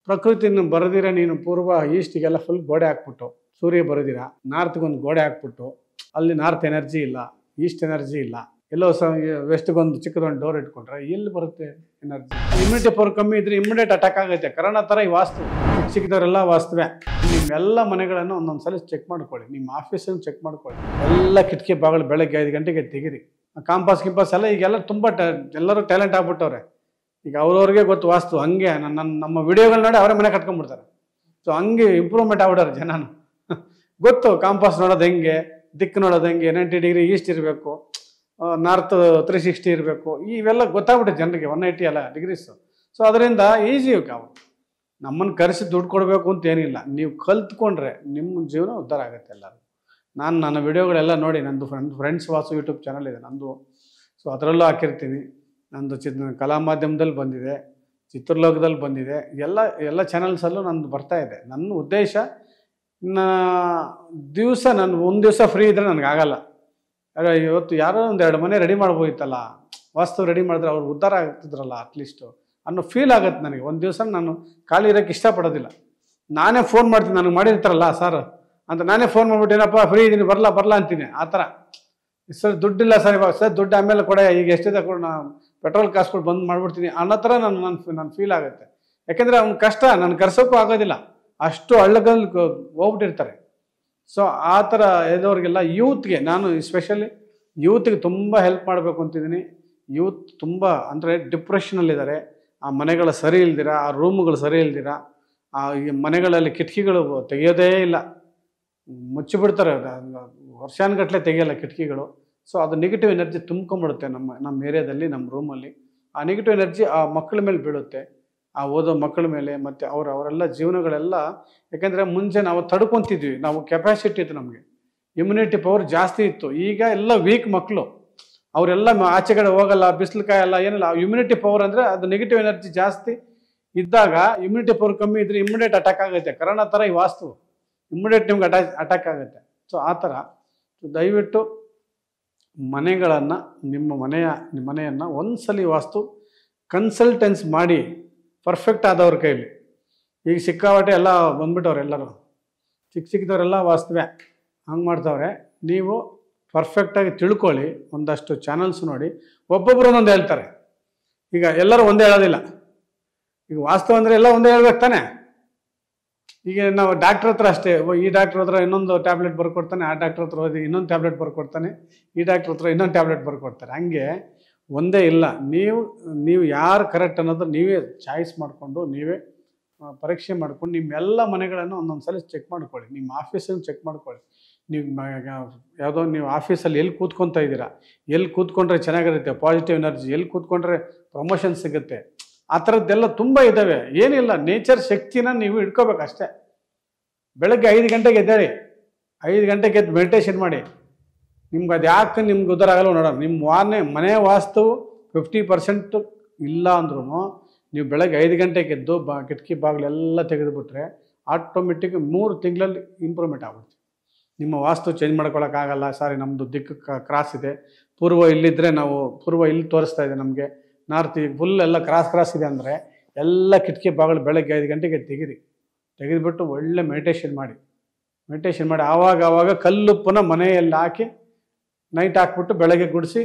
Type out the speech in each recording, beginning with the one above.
ಪ್ರಕೃತಿನ ಬರೆದಿರ ನೀನು ಪೂರ್ವ ಈಸ್ಟಿಗೆಲ್ಲ ಫುಲ್ ಗೋಡೆ ಹಾಕ್ಬಿಟ್ಟು ಸೂರ್ಯ ಬರೆದಿರ ನಾರ್ತ್ಗೊಂದು ಗೋಡೆ ಹಾಕ್ಬಿಟ್ಟು ಅಲ್ಲಿ ನಾರ್ತ್ ಎನರ್ಜಿ ಇಲ್ಲ, ಈಸ್ಟ್ ಎನರ್ಜಿ ಇಲ್ಲ, ಎಲ್ಲೋ ವೆಸ್ಟ್ಗೊಂದು ಚಿಕ್ಕದೊಂದು ಡೋರ್ ಇಟ್ಕೊಂಡ್ರೆ ಎಲ್ಲಿ ಬರುತ್ತೆ ಎನರ್ಜಿ? ಇಮ್ಯುನಿಟಿ ಪವರ್ ಕಮ್ಮಿ ಇದ್ರೆ ಇಮಿಡಿಯೇಟ್ ಅಟ್ಯಾಕ್ ಆಗುತ್ತೆ. ಕರೋನಾ ಥರ ಈ ವಾಸ್ತು ಸಿಕ್ಕಿದವರೆಲ್ಲ ವಾಸ್ತುವೆ. ನಿಮ್ಮೆಲ್ಲ ಮನೆಗಳನ್ನು ಒಂದೊಂದು ಸಲ ಚೆಕ್ ಮಾಡ್ಕೊಳ್ಳಿ, ನಿಮ್ಮ ಆಫೀಸನ್ನು ಚೆಕ್ ಮಾಡ್ಕೊಳ್ಳಿ. ಎಲ್ಲ ಕಿಟಕಿ ಬಾಗಿಲು ಬೆಳಗ್ಗೆ 5 ಗಂಟೆಗೆ ತೆಗಿರಿ. ಕಾಂಪಾಸ್ ಎಲ್ಲ ಈಗೆಲ್ಲ ತುಂಬ ಎಲ್ಲರೂ ಟ್ಯಾಲೆಂಟ್ ಆಗ್ಬಿಟ್ಟವ್ರೆ. ಈಗ ಅವ್ರವ್ರಿಗೆ ಗೊತ್ತು ವಾಸ್ತು. ಹಂಗೆ ನಮ್ಮ ವಿಡಿಯೋಗಳು ನೋಡಿ ಅವರೇ ಮನೆ ಕಟ್ಕೊಂಡ್ಬಿಡ್ತಾರೆ. ಸೊ ಹಂಗೆ ಇಂಪ್ರೂವ್ಮೆಂಟ್ ಆಗ್ಬಿಡೋರು ಜನನು. ಗೊತ್ತು ಕಾಂಪಾಸ್ ನೋಡೋದು ಹೆಂಗೆ, ದಿಕ್ಕು ನೋಡೋದು ಹೆಂಗೆ, 90 ಡಿಗ್ರಿ ಈಸ್ಟ್ ಇರಬೇಕು, ನಾರ್ತ್ 360 ಇರಬೇಕು, ಇವೆಲ್ಲ ಗೊತ್ತಾಗ್ಬಿಟ್ಟೆ ಜನರಿಗೆ. 180 ಅಲ್ಲ ಡಿಗ್ರೀಸು. ಸೊ ಅದರಿಂದ ಈಸಿ. ನಾವು ನಮ್ಮನ್ನು ಕರೆಸಿ ದುಡ್ಡು ಕೊಡಬೇಕು ಅಂತ ಏನಿಲ್ಲ. ನೀವು ಕಲ್ತ್ಕೊಂಡ್ರೆ ನಿಮ್ಮ ಜೀವನ ಉದ್ಧಾರ ಆಗುತ್ತೆ ಎಲ್ಲರೂ. ನನ್ನ ವಿಡಿಯೋಗಳೆಲ್ಲ ನೋಡಿ, ನಂದು ಫ್ರೆಂಡ್ಸ್ ವಾಸು ಯೂಟ್ಯೂಬ್ ಚಾನಲ್ ಇದೆ ನಂದು. ಸೊ ಅದರಲ್ಲೂ ಹಾಕಿರ್ತೀನಿ. ನಂದು ಕಲಾ ಮಾಧ್ಯಮದಲ್ಲಿ ಬಂದಿದೆ, ಚಿತ್ರಲೋಕದಲ್ಲಿ ಬಂದಿದೆ, ಎಲ್ಲ ಚಾನಲ್ಸಲ್ಲೂ ನಂದು ಬರ್ತಾ ಇದೆ. ನನ್ನ ಉದ್ದೇಶ ದಿವಸ ನಾನು ಒಂದು ದಿವಸ ಫ್ರೀ ಇದ್ದರೆ ನನಗಾಗಲ್ಲ. ಇವತ್ತು ಯಾರೋ ಒಂದು 2 ಮನೆ ರೆಡಿ ಮಾಡ್ಬೋದಿತ್ತಲ್ಲ, ವಾಸ್ತು ರೆಡಿ ಮಾಡಿದ್ರೆ ಅವ್ರು ಉದ್ಧಾರ ಆಗ್ತಿದ್ರಲ್ಲ ಅಟ್ಲೀಸ್ಟು ಅನ್ನೋ ಫೀಲ್ ಆಗುತ್ತೆ ನನಗೆ. ಒಂದು ದಿವಸ ನಾನು ಖಾಲಿ ಇರೋಕ್ಕೆ ಇಷ್ಟಪಡೋದಿಲ್ಲ. ನಾನೇ ಫೋನ್ ಮಾಡ್ತೀನಿ, ನನಗೆ ಮಾಡಿರ್ತಾರಲ್ಲ ಸರ್ ಅಂತ ನಾನೇ ಫೋನ್ ಮಾಡ್ಬಿಟ್ಟು ಏನಪ್ಪ ಫ್ರೀ ಇದ್ದೀನಿ ಬರಲ್ಲ ಅಂತೀನಿ. ಆ ಥರ ಸರ್ ದುಡ್ಡಿಲ್ಲ ಸರ್, ಇವಾಗ ಸರ್ ದುಡ್ಡು ಆಮೇಲೆ ಕೊಡ, ಈಗ ಎಷ್ಟಿದೆ ಕೊಡು, ನಾನು ಪೆಟ್ರೋಲ್ ಕಾಸು ಕೊಟ್ಟು ಬಂದು ಮಾಡ್ಬಿಡ್ತೀನಿ ಅನ್ನೋ ಥರ ನನ್ನ ಫೀಲ್ ಆಗುತ್ತೆ. ಯಾಕೆಂದರೆ ಅವ್ನ ಕಷ್ಟ ನಾನು ಕರ್ಸೋಕ್ಕೂ ಆಗೋದಿಲ್ಲ, ಅಷ್ಟು ಹಳ್ಳದಲ್ಲಿ ಹೋಗ್ಬಿಟ್ಟಿರ್ತಾರೆ. ಸೊ ಆ ಥರ ಇರೋರಿಗೆಲ್ಲ ಯೂತ್ಗೆ ನಾನು ಸ್ಪೆಷಲಿ ಯೂತ್ಗೆ ತುಂಬ ಹೆಲ್ಪ್ ಮಾಡಬೇಕು ಅಂತಿದ್ದೀನಿ. ಯೂತ್ ತುಂಬ ಅಂದರೆ ಡಿಪ್ರೆಷನಲ್ಲಿದ್ದಾರೆ. ಆ ಮನೆಗಳು ಸರಿ ಇಲ್ದಿರ, ಆ ರೂಮುಗಳು ಸರಿ ಇಲ್ದಿರ, ಈ ಮನೆಗಳಲ್ಲಿ ಕಿಟಕಿಗಳು ತೆಗೆಯೋದೇ ಇಲ್ಲ, ಮುಚ್ಚಿಬಿಡ್ತಾರೆ. ವರ್ಷಾನುಗಟ್ಟಲೆ ತೆಗೆಯಲ್ಲ ಕಿಟಕಿಗಳು. ಸೊ ಅದು ನೆಗೆಟಿವ್ ಎನರ್ಜಿ ತುಂಬ್ಕೊಂಡ್ಬಿಡುತ್ತೆ ನಮ್ಮ ಏರಿಯಾದಲ್ಲಿ, ನಮ್ಮ ರೂಮಲ್ಲಿ. ಆ ನೆಗೆಟಿವ್ ಎನರ್ಜಿ ಆ ಮಕ್ಕಳ ಮೇಲೆ ಬೀಳುತ್ತೆ, ಆ ಓದೋ ಮಕ್ಕಳ ಮೇಲೆ, ಮತ್ತು ಅವರೆಲ್ಲ ಜೀವನಗಳೆಲ್ಲ. ಯಾಕೆಂದರೆ ಮುಂಚೆ ನಾವು ತಡ್ಕೊತಿದ್ವಿ, ನಾವು ಕೆಪಾಸಿಟಿ ಇತ್ತು, ನಮಗೆ ಇಮ್ಯುನಿಟಿ ಪವರ್ ಜಾಸ್ತಿ ಇತ್ತು. ಈಗ ಎಲ್ಲ ವೀಕ್ ಮಕ್ಕಳು, ಅವರೆಲ್ಲ ಆಚೆಗಡೆ ಹೋಗಲ್ಲ, ಬಿಸಿಲು ಕಾಯಲ್ಲ, ಏನಿಲ್ಲ. ಇಮ್ಯುನಿಟಿ ಪವರ್ ಅಂದರೆ ಅದು ನೆಗೆಟಿವ್ ಎನರ್ಜಿ ಜಾಸ್ತಿ ಇದ್ದಾಗ ಇಮ್ಯುನಿಟಿ ಪವರ್ ಕಮ್ಮಿ ಇದ್ದರೆ ಇಮ್ಯುನಿಯೇಟ್ ಅಟ್ಯಾಕ್ ಆಗುತ್ತೆ. ಕರೋನಾ ಥರ ಈ ವಾಸ್ತು ಇಮ್ಯುನಿಯೇಟ್ ನಿಮ್ಗೆ ಅಟ್ಯಾಕ್ ಆಗುತ್ತೆ. ಸೊ ಆ ಥರ ದಯವಿಟ್ಟು ಮನೆಗಳನ್ನು ನಿಮ್ಮ ಮನೆಯನ್ನು ಒಂದ್ಸಲಿ ವಾಸ್ತು ಕನ್ಸಲ್ಟೆನ್ಸ್ ಮಾಡಿ ಪರ್ಫೆಕ್ಟ್ ಆದವ್ರ ಕೈಲಿ. ಈಗ ಸಿಕ್ಕಾಪಟ್ಟೆ ಎಲ್ಲ ಬಂದ್ಬಿಟ್ಟವ್ರೆ, ಎಲ್ಲರೂ ಸಿಕ್ಕಿದವರೆಲ್ಲ ವಾಸ್ತುವೆ ಹಂಗೆ ಮಾಡ್ತವ್ರೆ. ನೀವು ಪರ್ಫೆಕ್ಟಾಗಿ ತಿಳ್ಕೊಳ್ಳಿ. ಒಂದಷ್ಟು ಚಾನಲ್ಸ್ ನೋಡಿ, ಒಬ್ಬೊಬ್ಬರು ಒಂದೊಂದು ಹೇಳ್ತಾರೆ. ಈಗ ಎಲ್ಲರೂ ಒಂದೇ ಹೇಳೋದಿಲ್ಲ. ಈಗ ವಾಸ್ತು ಅಂದರೆ ಎಲ್ಲ ಒಂದೇ ಹೇಳ್ಬೇಕು ತಾನೆ. ಈಗ ನಾವು ಡಾಕ್ಟ್ರ್ ಹತ್ರ ಅಷ್ಟೇ, ಈ ಡಾಕ್ಟ್ರ್ ಹತ್ರ ಇನ್ನೊಂದು ಟ್ಯಾಬ್ಲೆಟ್ ಬರ್ಕೊಡ್ತಾನೆ, ಆ ಡಾಕ್ಟ್ರ್ ಹತ್ರ ಹೋಗಿ ಇನ್ನೊಂದು ಟ್ಯಾಬ್ಲೆಟ್ ಬರ್ಕೊಡ್ತಾನೆ, ಈ ಡಾಕ್ಟ್ರ್ ಹತ್ರ ಇನ್ನೊಂದು ಟ್ಯಾಬ್ಲೆಟ್ ಬರ್ಕೊಡ್ತಾರೆ. ಹಂಗೆ ಒಂದೇ ಇಲ್ಲ. ನೀವು ಯಾರು ಕರೆಕ್ಟ್ ಅನ್ನೋದು ನೀವೇ ಚಾಯ್ಸ್ ಮಾಡಿಕೊಂಡು, ನೀವೇ ಪರೀಕ್ಷೆ ಮಾಡ್ಕೊಂಡು ನಿಮ್ಮೆಲ್ಲ ಮನೆಗಳನ್ನು ಒಂದೊಂದು ಸಲ ಚೆಕ್ ಮಾಡ್ಕೊಳ್ಳಿ. ನಿಮ್ಮ ಆಫೀಸನ್ನು ಚೆಕ್ ಮಾಡ್ಕೊಳ್ಳಿ. ಯಾವುದೋ ನೀವು ಆಫೀಸಲ್ಲಿ ಎಲ್ಲಿ ಕೂತ್ಕೊತಾ ಇದ್ದೀರಾ, ಎಲ್ಲಿ ಕೂತ್ಕೊಂಡ್ರೆ ಚೆನ್ನಾಗಿರುತ್ತೆ ಪಾಸಿಟಿವ್ ಎನರ್ಜಿ, ಎಲ್ಲಿ ಕೂತ್ಕೊಂಡ್ರೆ ಪ್ರಮೋಷನ್ ಸಿಗುತ್ತೆ, ಆ ಥರದ್ದೆಲ್ಲ ತುಂಬ ಇದ್ದಾವೆ. ಏನಿಲ್ಲ, ನೇಚರ್ ಶಕ್ತಿನ ನೀವು ಇಟ್ಕೋಬೇಕಷ್ಟೇ. ಬೆಳಗ್ಗೆ 5 ಗಂಟೆಗೆ ಎದ್ದೇಳಿ, 5 ಗಂಟೆಗೆ ಎದ್ದು ಮೆಡಿಟೇಷನ್ ಮಾಡಿ. ನಿಮ್ಗೆ ಅದು ಯಾಕೆ ನಿಮ್ಗೆ ಉದ್ಧಾರ ಆಗಲ್ಲ ನೋಡೋಣ. ನಿಮ್ಮ ಮನೆ ವಾಸ್ತು 50% ಇಲ್ಲ ಅಂದ್ರೂ ನೀವು ಬೆಳಗ್ಗೆ 5 ಗಂಟೆಗೆ ಎದ್ದು ಕಿಟಕಿ ಬಾಗಿಲೆಲ್ಲ ತೆಗೆದುಬಿಟ್ರೆ ಆಟೋಮೆಟಿಕ್ 3 ತಿಂಗಳಲ್ಲಿ ಇಂಪ್ರೂವ್ಮೆಂಟ್ ಆಗುತ್ತೆ. ನಿಮ್ಮ ವಾಸ್ತು ಚೇಂಜ್ ಮಾಡ್ಕೊಳಕ್ಕಾಗಲ್ಲ. ಸಾರಿ, ನಮ್ಮದು ದಿಕ್ಕು ಕ್ರಾಸ್ ಇದೆ, ಪೂರ್ವ ಇಲ್ಲಿದ್ದರೆ ನಾವು ಪೂರ್ವ ಇಲ್ಲಿ ತೋರಿಸ್ತಾ ಇದೆ, ನಮಗೆ ನಾರ್ತ್ ಈಗ ಫುಲ್ ಎಲ್ಲ ಕ್ರಾಸ್ ಇದೆ ಅಂದರೆ ಎಲ್ಲ ಕಿಟಕಿ ಬಾಗಿಲು ಬೆಳಗ್ಗೆ 5 ಗಂಟೆಗೆ ತೆಗೆದುಬಿಟ್ಟು ಒಳ್ಳೆ ಮೆಡಿಟೇಷನ್ ಮಾಡಿ ಆವಾಗ ಕಲ್ಲುಪ್ಪನ ಮನೆಯಲ್ಲಿ ಹಾಕಿ ನೈಟ್ ಹಾಕ್ಬಿಟ್ಟು ಬೆಳಗ್ಗೆ ಗುಡಿಸಿ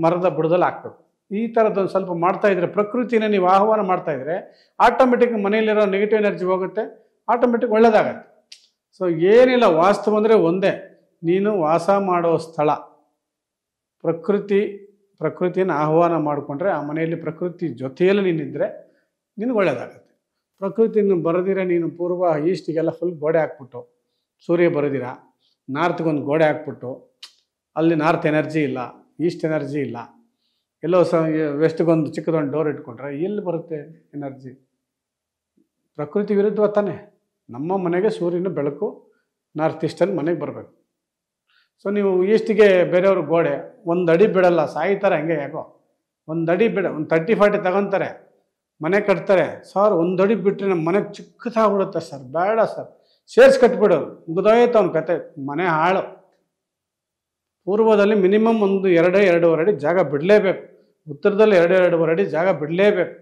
ಮರದ ಬುಡದಲ್ಲಿ ಹಾಕ್ಬೇಕು. ಈ ಥರದ್ದೊಂದು ಸ್ವಲ್ಪ ಮಾಡ್ತಾಯಿದ್ರೆ, ಪ್ರಕೃತಿನ ನೀವು ಆಹ್ವಾನ ಮಾಡ್ತಾಯಿದ್ರೆ ಆಟೋಮೆಟಿಕ್ ಮನೆಯಲ್ಲಿರೋ ನೆಗೆಟಿವ್ ಎನರ್ಜಿ ಹೋಗುತ್ತೆ, ಆಟೋಮೆಟಿಕ್ ಒಳ್ಳೆಯದಾಗತ್ತೆ. ಸೊ ಏನಿಲ್ಲ, ವಾಸ್ತು ಅಂದರೆ ಒಂದೇ, ನೀನು ವಾಸ ಮಾಡೋ ಸ್ಥಳ ಪ್ರಕೃತಿಯನ್ನು ಆಹ್ವಾನ ಮಾಡಿಕೊಂಡ್ರೆ ಆ ಮನೆಯಲ್ಲಿ ಪ್ರಕೃತಿ ಜೊತೆಯಲ್ಲಿ ನೀನಿದ್ದರೆ ನಿನಗೆ ಒಳ್ಳೆಯದಾಗತ್ತೆ. ಪ್ರಕೃತಿನ ಬರೆದಿರ ನೀನು ಪೂರ್ವ ಈಸ್ಟಿಗೆಲ್ಲ ಫುಲ್ ಗೋಡೆ ಹಾಕ್ಬಿಟ್ಟು ಸೂರ್ಯ ಬರೆದಿರ ನಾರ್ತ್ಗೊಂದು ಗೋಡೆ ಹಾಕ್ಬಿಟ್ಟು ಅಲ್ಲಿ ನಾರ್ತ್ ಎನರ್ಜಿ ಇಲ್ಲ, ಈಸ್ಟ್ ಎನರ್ಜಿ ಇಲ್ಲ, ಎಲ್ಲೋ ವೆಸ್ಟ್ಗೊಂದು ಚಿಕ್ಕದೊಂದು ಡೋರ್ ಇಟ್ಕೊಂಡ್ರೆ ಎಲ್ಲಿ ಬರುತ್ತೆ ಎನರ್ಜಿ? ಪ್ರಕೃತಿ ವಿರುದ್ಧ ತಾನೆ. ನಮ್ಮ ಮನೆಗೆ ಸೂರ್ಯನ ಬೆಳಕು ನಾರ್ತ್ ಈಸ್ಟಲ್ಲಿ ಮನೆಗೆ ಬರಬೇಕು. ಸೊ ನೀವು ಈಸ್ಟಿಗೆ ಬೇರೆಯವ್ರ ಗೋಡೆ 1 ಅಡಿ ಬಿಡಲ್ಲ, ಸಾಯ್ತಾರೆ ಹಂಗೆ. ಯಾಕೋ 1 ಅಡಿ ಬಿಡ, ಒಂದು 30-40 ತಗೊತಾರೆ, ಮನೆ ಕಟ್ತಾರೆ. ಸರ್ 1 ಅಡಿ ಬಿಟ್ಟರೆ ನಮ್ಮ ಮನೆ ಚಿಕ್ಕದಾಗ್ಬಿಡುತ್ತೆ ಸರ್, ಬೇಡ ಸರ್, ಸೇರ್ಸಿ ಕಟ್ಬಿಡು, ಮುಗಿದೋಯ್ತು ಅವ್ನ ಕತೆ, ಮನೆ ಹಾಳು. ಪೂರ್ವದಲ್ಲಿ ಮಿನಿಮಮ್ ಒಂದು 2-2.5 ಅಡಿ ಜಾಗ ಬಿಡಲೇಬೇಕು, ಉತ್ತರದಲ್ಲಿ 2-2.5 ಅಡಿ ಜಾಗ ಬಿಡಲೇಬೇಕು,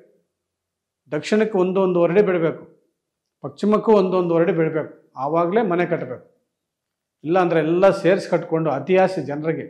ದಕ್ಷಿಣಕ್ಕೆ 1-1.5 ಅಡಿ ಬಿಡಬೇಕು. ಪಶ್ಚಿಮಕ್ಕೂ ಒಂದೊಂದು ಬೆಳಿಬೇಕು, ಆವಾಗಲೇ ಮನೆ ಕಟ್ಟಬೇಕು. ಇಲ್ಲಾಂದರೆ ಎಲ್ಲ ಸೇರಿಸಿ ಕಟ್ಕೊಂಡು ಅತಿ ಆಸೆ ಜನರಿಗೆ